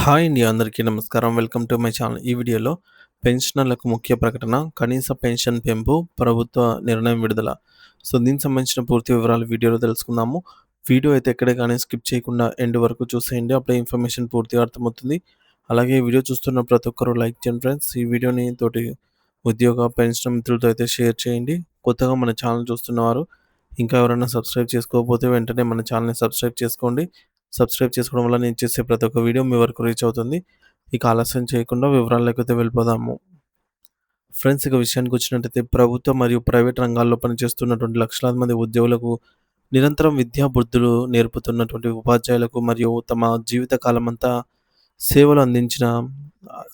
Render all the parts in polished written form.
Hi అండి. అందరికీ నమస్కారం. Welcome to my channel. ఈ వీడియోలో పెన్షనర్లకు ముఖ్య ప్రకటన, కనీస పెన్షన్ పెంపు, ప్రభుత్వ నిర్ణయం విడుదల. దీనికి సంబంధించిన పూర్తి వివరాలు వీడియోలో తెలుసుకుందాము. వీడియో అయితే ఎక్కడే గానీ స్కిప్ చేయకుండా ఎండ్ వరకు చూసేయండి. అప్పుడే ఇన్ఫర్మేషన్ పూర్తిగా అర్థమవుతుంది. అలాగే ఈ వీడియో చూస్తున్న ప్రతి ఒక్కరు లైక్ చేయండి ఫ్రెండ్స్. ఈ వీడియోని తోటి ఉద్యోగ, పెన్షన్ మిత్రులతో అయితే షేర్ చేయండి. కొత్తగా మన ఛానల్ చూస్తున్నవారు ఇంకా ఎవరైనా సబ్స్క్రైబ్ చేసుకోకపోతే వెంటనే మన ఛానల్‌ని సబ్స్క్రైబ్ చేసుకోండి. సబ్స్క్రైబ్ చేసుకోవడం వల్ల నేను చేసే ప్రతి ఒక్క వీడియో మీ వరకు రీచ్ అవుతుంది. ఇక ఆలస్యం చేయకుండా వివరాల్లోకైతే వెళ్ళిపోదాము. ఫ్రెండ్స్, ఇక విషయానికి వచ్చినట్టయితే ప్రభుత్వ మరియు ప్రైవేట్ రంగాల్లో పనిచేస్తున్నటువంటి లక్షలాది మంది ఉద్యోగులకు నిరంతరం విద్యా బుద్ధులు నేర్పుతున్నటువంటి ఉపాధ్యాయులకు మరియు తమ జీవిత కాలమంతా సేవలు అందించిన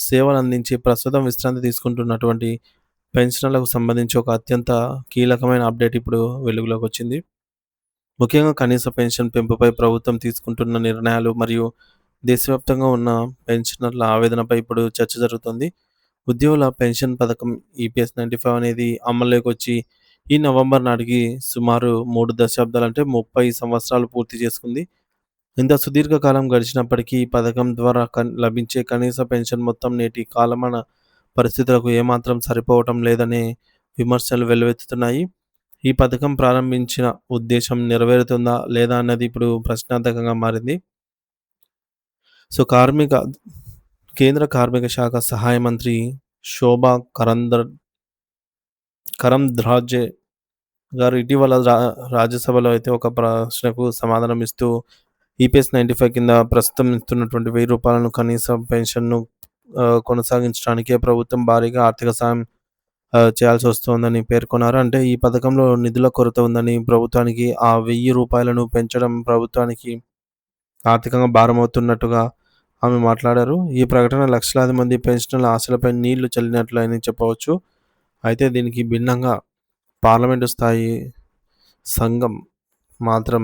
సేవలు అందించి ప్రస్తుతం విశ్రాంతి తీసుకుంటున్నటువంటి పెన్షనర్లకు సంబంధించి ఒక అత్యంత కీలకమైన అప్డేట్ ఇప్పుడు వెలుగులోకి వచ్చింది. ముఖ్యంగా కనీస పెన్షన్ పెంపుపై ప్రభుత్వం తీసుకుంటున్న నిర్ణయాలు మరియు దేశవ్యాప్తంగా ఉన్న పెన్షనర్ల ఆవేదనపై ఇప్పుడు చర్చ జరుగుతుంది. ఉద్యోగుల పెన్షన్ పథకం ఈపీఎస్ 95 అనేది అమల్లోకి వచ్చి ఈ నవంబర్ నాటికి సుమారు 3 దశాబ్దాలు అంటే 30 సంవత్సరాలు పూర్తి చేసుకుంది. ఇంత సుదీర్ఘకాలం గడిచినప్పటికీ ఈ పథకం ద్వారా లభించే కనీస పెన్షన్ మొత్తం నేటి కాలమాన పరిస్థితులకు ఏమాత్రం సరిపోవటం లేదనే విమర్శలు వెల్లువెత్తుతున్నాయి. ఈ పథకం ప్రారంభించిన ఉద్దేశ్యం నెరవేరుతుందా లేదా అన్నది ఇప్పుడు ప్రశ్నార్థకంగా మారింది. సో, కేంద్ర కార్మిక శాఖ సహాయ మంత్రి శోభా కరంద్లాజే గారు ఇటీవల రాజ్యసభలో అయితే ఒక ప్రశ్నకు సమాధానం ఇస్తూ ఈపీఎస్ 95 కింద ప్రస్తుతం ఇస్తున్నటువంటి రూ. 1000 కనీస పెన్షన్‌ను కొనసాగించడానికే ప్రభుత్వం భారీగా ఆర్థిక సాయం చేయాల్సి వస్తోందని పేర్కొన్నారు. అంటే ఈ పథకంలో నిధుల కొరత ఉందని, ప్రభుత్వానికి ఆ రూ. 1000 పెంచడం ప్రభుత్వానికి ఆర్థికంగా భారమవుతున్నట్టుగా ఆమె మాట్లాడారు. ఈ ప్రకటన లక్షలాది మంది పెన్షనర్ల ఆశలపై నీళ్లు చల్లినట్లు అని చెప్పవచ్చు. అయితే దీనికి భిన్నంగా పార్లమెంటు స్థాయి సంఘం మాత్రం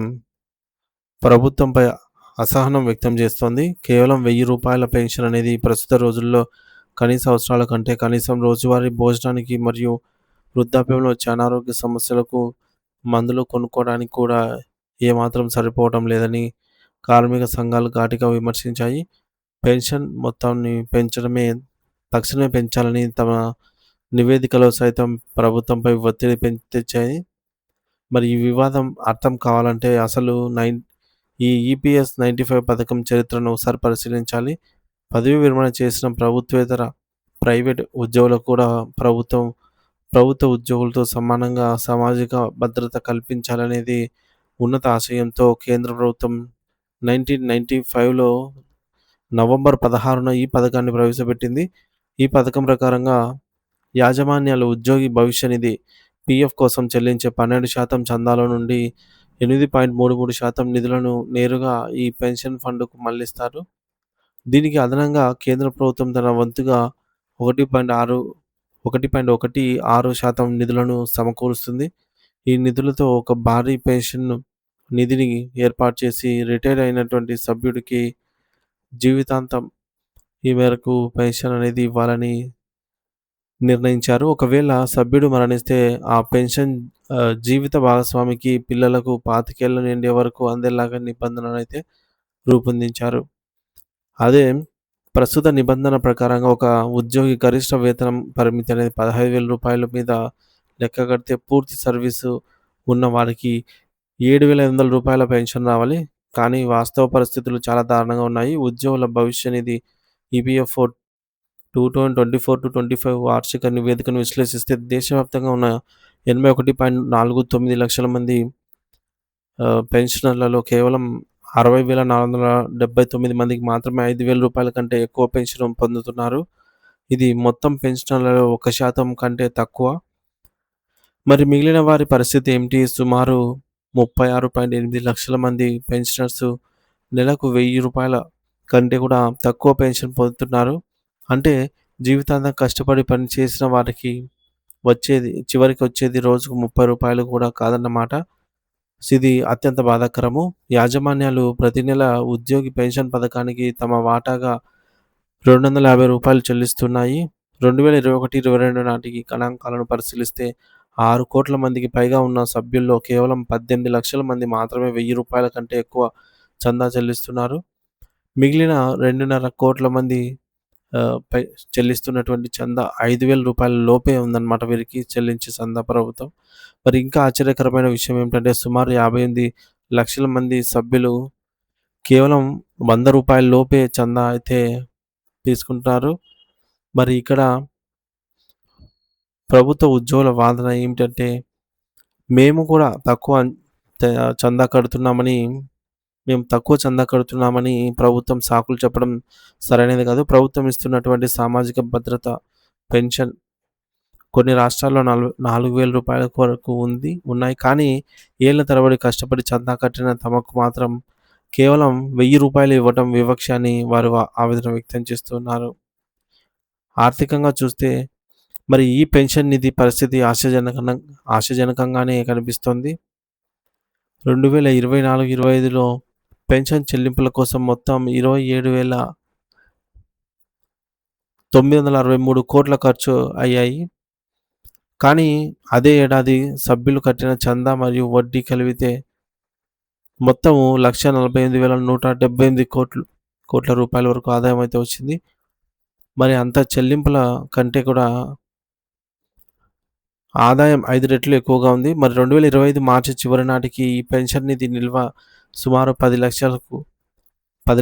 ప్రభుత్వంపై అసహనం వ్యక్తం చేస్తోంది. కేవలం రూ. 1000 పెన్షన్ అనేది ప్రస్తుత రోజుల్లో కనీస అవసరాల కంటే కనీసం రోజువారీ భోజనానికి మరియు వృద్ధాప్యంలో వచ్చే అనారోగ్య సమస్యలకు మందులు కొనుక్కోవడానికి కూడా ఏమాత్రం సరిపోవటం లేదని కార్మిక సంఘాలు ఘాటుగా విమర్శించాయి. పెన్షన్ మొత్తాన్ని తక్షణమే పెంచాలని తమ నివేదికలో సైతం ప్రభుత్వంపై ఒత్తిడి తెచ్చాయి. మరి ఈ వివాదం అర్థం కావాలంటే అసలు ఈ ఈపీఎస్ 95 పథకం చరిత్రను ఒకసారి పరిశీలించాలి. పదవీ విరమణ చేసిన ప్రభుత్వేతర, ప్రైవేట్ ఉద్యోగులకు కూడా ప్రభుత్వ ఉద్యోగులతో సమానంగా సామాజిక భద్రత కల్పించాలనేది ఉన్నత ఆశయంతో కేంద్ర ప్రభుత్వం 1995లో నవంబర్ 16న ఈ పథకాన్ని ప్రవేశపెట్టింది. ఈ పథకం ప్రకారంగా యాజమాన్యాలు ఉద్యోగి భవిష్య నిధి పీఎఫ్ కోసం చెల్లించే 12% చందాల నుండి 8.33% నిధులను నేరుగా ఈ పెన్షన్ ఫండ్‌కు మళ్లిస్తారు. దీనికి అదనంగా కేంద్ర ప్రభుత్వం తన వంతుగా 1.16% నిధులను సమకూరుస్తుంది. ఈ నిధులతో ఒక భారీ పెన్షన్ నిధిని ఏర్పాటు చేసి రిటైర్ అయినటువంటి సభ్యుడికి జీవితాంతం ఈ మేరకు పెన్షన్ అనేది ఇవ్వాలని నిర్ణయించారు. ఒకవేళ సభ్యుడు మరణిస్తే ఆ పెన్షన్ జీవిత భాగస్వామికి, పిల్లలకు 25 ఏళ్లు నిండే వరకు అందేలాగా నిబంధనలైతే రూపొందించారు. అదే ప్రస్తుత నిబంధన ప్రకారంగా ఒక ఉద్యోగి గరిష్ట వేతనం పరిమితి అనేది రూ. 15,000 మీద లెక్క కడితే పూర్తి సర్వీసు ఉన్న వారికి రూ. 7,800 పెన్షన్ రావాలి. కానీ వాస్తవ పరిస్థితులు చాలా దారుణంగా ఉన్నాయి. ఉద్యోగుల భవిష్య నిధి ఈపీఎఫ్ఓ 2024-25 వార్షిక నివేదికను విశ్లేషిస్తే దేశవ్యాప్తంగా ఉన్న 81.49 లక్షల మంది పెన్షనర్లలో కేవలం 60,479 మందికి మాత్రమే రూ. 5,000 కంటే ఎక్కువ పెన్షన్ పొందుతున్నారు. ఇది మొత్తం పెన్షనర్లలో 1% కంటే తక్కువ. మరి మిగిలిన వారి పరిస్థితి ఏమిటి? సుమారు 36.8 లక్షల మంది పెన్షనర్స్ నెలకు రూ. 1,000 కంటే కూడా తక్కువ పెన్షన్ పొందుతున్నారు. అంటే జీవితాంతం కష్టపడి పని చేసిన వారికి చివరికి వచ్చేది రోజుకు రూ. 30 కూడా కాదన్నమాట. ఇది అత్యంత బాధాకరము. యాజమాన్యాలు ప్రతి నెల ఉద్యోగి పెన్షన్ పథకానికి తమ వాటాగా రూ. 250 చెల్లిస్తున్నాయి. 2021-22 నాటికి గణాంకాలను పరిశీలిస్తే 6 కోట్ల మందికి పైగా ఉన్న సభ్యుల్లో కేవలం 18 లక్షల మంది మాత్రమే రూ. 1,000 కంటే ఎక్కువ చందా చెల్లిస్తున్నారు. మిగిలిన 2.5 కోట్ల మంది పై చెల్లిస్తున్నటువంటి చందా రూ. 5,000 లోపే ఉందన్నమాట వీరికి చెల్లించే చందా ప్రభుత్వం. మరి ఇంకా ఆశ్చర్యకరమైన విషయం ఏమిటంటే సుమారు 58 లక్షల మంది సభ్యులు కేవలం రూ. 100 లోపే చందా అయితే తీసుకుంటున్నారు. మరి ఇక్కడ ప్రభుత్వ ఉద్యోగుల వాదన ఏమిటంటే, మేము కూడా తక్కువ త చందా కడుతున్నామని మేము తక్కువ చందా కడుతున్నామని ప్రభుత్వం సాకులు చెప్పడం సరైనది కాదు. ప్రభుత్వం ఇస్తున్నటువంటి సామాజిక భద్రత, పెన్షన్ కొన్ని రాష్ట్రాల్లో రూ. 4,000 వరకు ఉన్నాయి. కానీ ఏళ్ల తరబడి కష్టపడి చందా కట్టిన తమకు మాత్రం కేవలం రూ. 1,000 ఇవ్వటం వివక్ష అని వారు ఆవేదన వ్యక్తం చేస్తున్నారు. ఆర్థికంగా చూస్తే మరి ఈ పెన్షన్ నిధి పరిస్థితి ఆశాజనకంగానే కనిపిస్తోంది. 2024, 25లో పెన్షన్ చెల్లింపుల కోసం మొత్తం 27,963 కోట్ల ఖర్చు అయ్యాయి. కానీ అదే ఏడాది సభ్యులు కట్టిన చందా మరియు వడ్డీ కలిపితే మొత్తం 1,48,178 కోట్ల రూపాయల వరకు ఆదాయం అయితే వచ్చింది. మరి అంత చెల్లింపుల కంటే కూడా ఆదాయం 5 రెట్లు ఎక్కువగా ఉంది. మరి 2025 మార్చి చివరి నాటికి ఈ పెన్షన్ నిధి నిల్వ సుమారు 10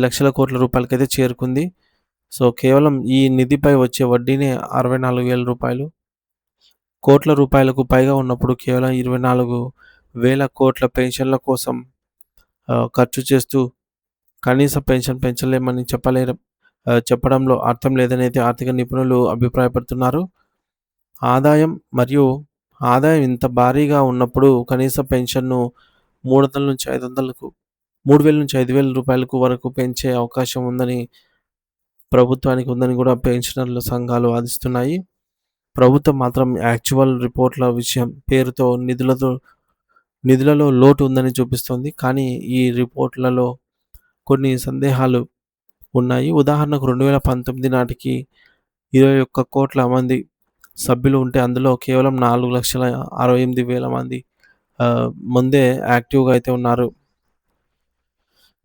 లక్షల కోట్ల రూపాయలకైతే చేరుకుంది. సో, కేవలం ఈ నిధిపై వచ్చే వడ్డీనే రూ. 64,000 కోట్ల రూపాయలకు పైగా ఉన్నప్పుడు కేవలం 24,000 కోట్ల పెన్షన్ల కోసం ఖర్చు చేస్తూ కనీస పెన్షన్ పెంచలేమని చెప్పడంలో అర్థం లేదనైతే ఆర్థిక నిపుణులు అభిప్రాయపడుతున్నారు. ఆదాయం ఇంత భారీగా ఉన్నప్పుడు కనీస పెన్షన్‌ను 3,000-5,000 వరకు పెంచే అవకాశం ప్రభుత్వానికి ఉందని కూడా పెన్షనర్ల సంఘాలు వాదిస్తున్నాయి. ప్రభుత్వం మాత్రం యాక్చువల్ రిపోర్ట్‌ల విషయం పేరుతో నిధులలో లోటు ఉందని చూపిస్తోంది. కానీ ఈ రిపోర్ట్‌లలో కొన్ని సందేహాలు ఉన్నాయి. ఉదాహరణకు 2019 నాటికి 21,00,00,000 మంది సభ్యులు ఉంటే అందులో కేవలం 4,68,000 మంది ముందే యాక్టివ్‌గా అయితే ఉన్నారు.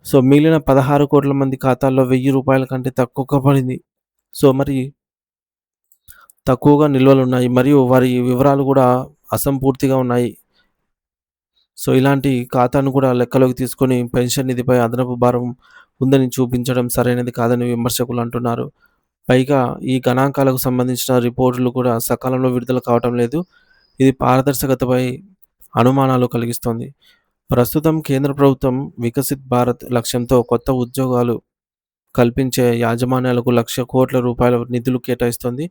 సో, మిగిలిన 16,00,00,000 మంది ఖాతాల్లో రూ. 1,000 కంటే తక్కువగా పడింది. సో, మరి తక్కువగా నిల్వలున్నాయి. మరియు వారి వివరాలు కూడా అసంపూర్తిగా ఉన్నాయి. సో, ఇలాంటి ఖాతాను కూడా లెక్కలోకి తీసుకొని పెన్షన్ నిధిపై అదనపు భారం ఉందని చూపించడం సరైనది కాదని విమర్శకులు అంటున్నారు. పైగా ఈ గణాంకాలకు సంబంధించిన రిపోర్టులు కూడా సకాలంలో విడుదల కావటం లేదు. ఇది పారదర్శకతపై అనుమానాలు కలిగిస్తోంది. ప్రస్తుతం కేంద్ర ప్రభుత్వం వికసిత్ భారత్ లక్ష్యంతో కొత్త ఉద్యోగాలు కల్పించే యాజమాన్యాలకు ₹1,00,00,000 నిధులు కేటాయిస్తోంది.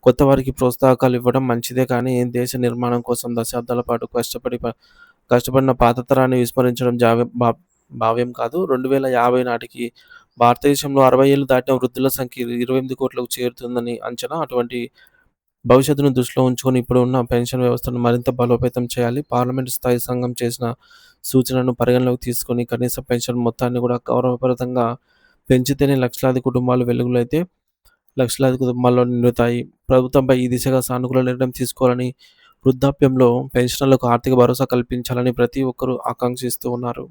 కొత్త వారికి ప్రోత్సాహకాలు ఇవ్వడం మంచిదే కానీ దేశ నిర్మాణం కోసం దశాబ్దాల పాటు కష్టపడిన పాత తరాన్ని విస్మరించడం భావ్యం కాదు. 2050 నాటికి భారతదేశంలో 60 ఏళ్లు దాటిన వృద్ధుల సంఖ్య 28 కోట్లకు చేరుతుందని అంచనా. అటువంటి భవిష్యత్తును దృష్టిలో ఉంచుకొని ఇప్పుడు ఉన్న పెన్షన్ వ్యవస్థను మరింత బలోపేతం చేయాలి. పార్లమెంటు స్థాయి సంఘం చేసిన సూచనను పరిగణలోకి తీసుకొని కనీస పెన్షన్ మొత్తాన్ని కూడా గౌరవప్రదంగా పెంచితేనే లక్షలాది కుటుంబాల్లో నిండుతాయి. ప్రభుత్వంపై ఈ దిశగా సానుకూల నిర్ణయం తీసుకోవాలని, వృద్ధాప్యంలో పెన్షనర్లకు ఆర్థిక భరోసా కల్పించాలని ప్రతి ఒక్కరూ ఆకాంక్షిస్తూ ఉన్నారు.